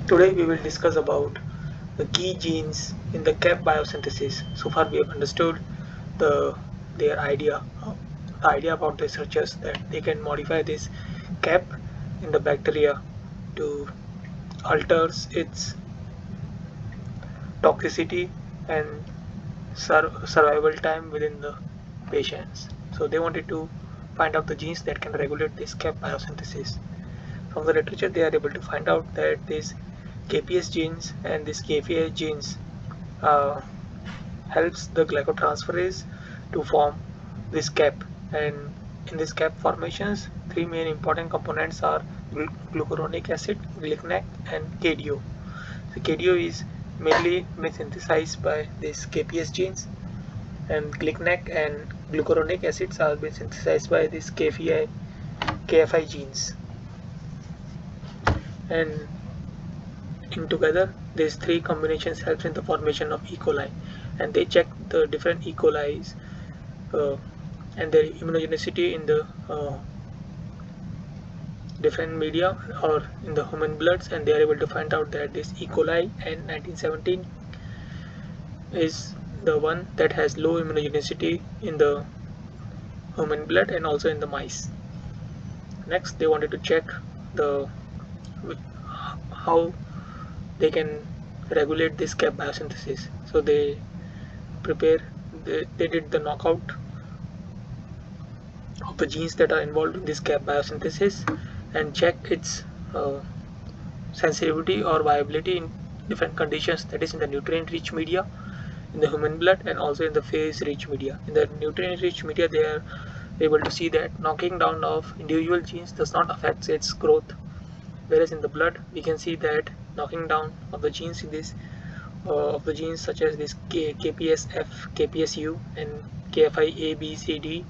Today we will discuss about the key genes in the cap biosynthesis. So far we have understood the their idea, the idea about the researchers that they can modify this cap in the bacteria to alters its toxicity and survival time within the patients. So they wanted to find out the genes that can regulate this cap biosynthesis. From the literature, they are able to find out that these KPS genes and these KPA genes uh, helps the glycotransferase to form this cap. And in this cap formations, three main important components are glucuronic acid, GlcNAc, and KDO. So KDO is mainly been synthesized by these KPS genes, and GlcNAc and glucuronic acids are being synthesized by these KFI genes. And in together, these three combinations helps in the formation of Ecoli, and they check the different Ecolis uh, and their immunogenicity in the different media or in the human bloods, and they are able to find out that this Ecoli N1917 is the one that has low immunogenicity in the human blood and also in the mice. Next, they wanted to check the how they can regulate this cap biosynthesis. So prepare they did the knockout of the genes that are involved in this cap biosynthesis and check its uh, sensitivity or viability in different conditions, that is in the nutrient rich media, in the human blood, and also in the phage rich media. In the nutrient rich media, they are able to see that knocking down of individual genes does not affect its growth, whereas in the blood we can see that knocking down of the genes in this of the genes such as this KPSF, KPSU, and KFI A, B, C, D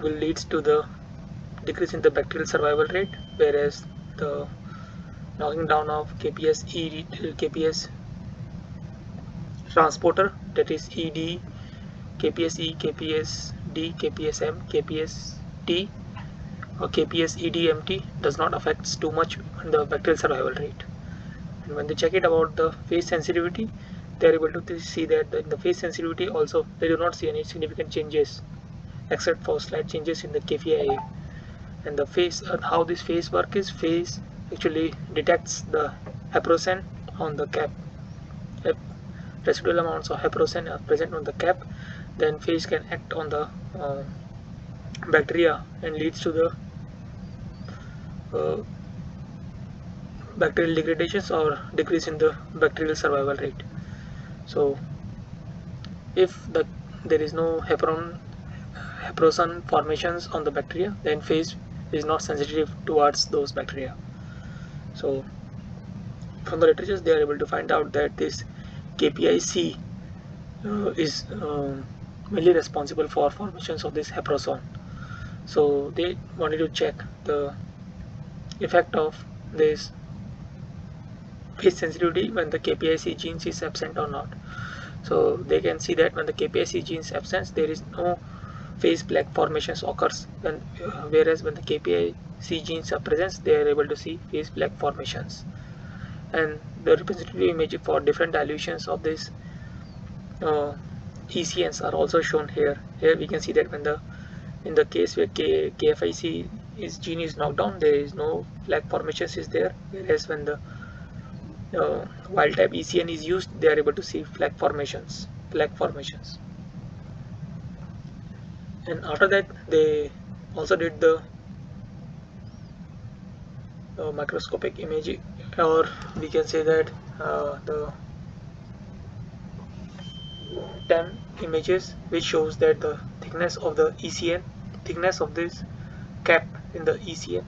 will leads to the decrease in the bacterial survival rate, whereas the knocking down of KPSE, KPS transporter, that is ED, KPSE, KPSD, KPSM, KPST, or KPSEDMT does not affect too much on the bacterial survival rate. And when they check it about the phase sensitivity, they are able to see that in the phase sensitivity also they do not see any significant changes except for slight changes in the KPIA. And the phase, how this phase work is, phase actually detects the heprosen on the cap. If residual amounts of heprosen are present on the cap, then phage can act on the bacteria and leads to the uh, bacterial degradations or decrease in the bacterial survival rate. So if there is no heprosen formations on the bacteria, then phage is not sensitive towards those bacteria. So from the literature, they are able to find out that this KPIC is mainly responsible for formations of this heproson. So they wanted to check the effect of this phase sensitivity when the KPIC genes is absent or not. So they can see that when the KPIC gene is absent, there is no phase plaque formations occurs, whereas when the KPIC genes are present, they are able to see phase plaque formations. And the representative image for different dilutions of this ECNs are also shown here. Here we can see that when in the case where KFIC gene is knocked down, there is no plaque formations is there, whereas when the wild type ECN is used, they are able to see plaque formations. And after that, they also did the microscopic imaging, or we can say that the TEM images, which shows that the thickness of the ECN, thickness of this cap in the ECN,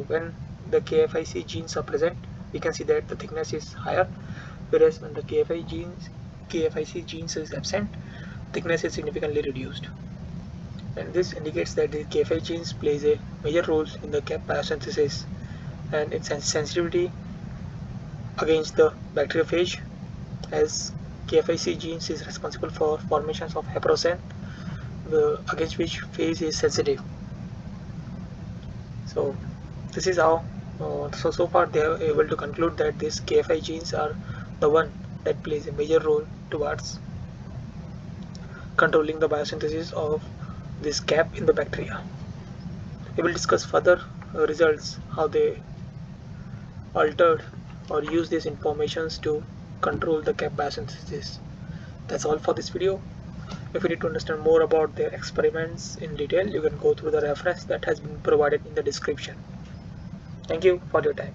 when the KFIC genes are present, we can see that the thickness is higher, whereas when the KFIC genes is absent, thickness is significantly reduced. And this indicates that the KFI genes plays a major role in the cap biosynthesis and its sensitivity against the bacteriophage, as KFIC genes is responsible for formations of heprosen, against which phage is sensitive. So this is how So far they are able to conclude that these KFI genes are the one that plays a major role towards controlling the biosynthesis of this cap in the bacteria. We will discuss further results, how they altered or use these informations to control the cap biosynthesis. That's all for this video. If you need to understand more about their experiments in detail, you can go through the reference that has been provided in the description. Thank you for your time.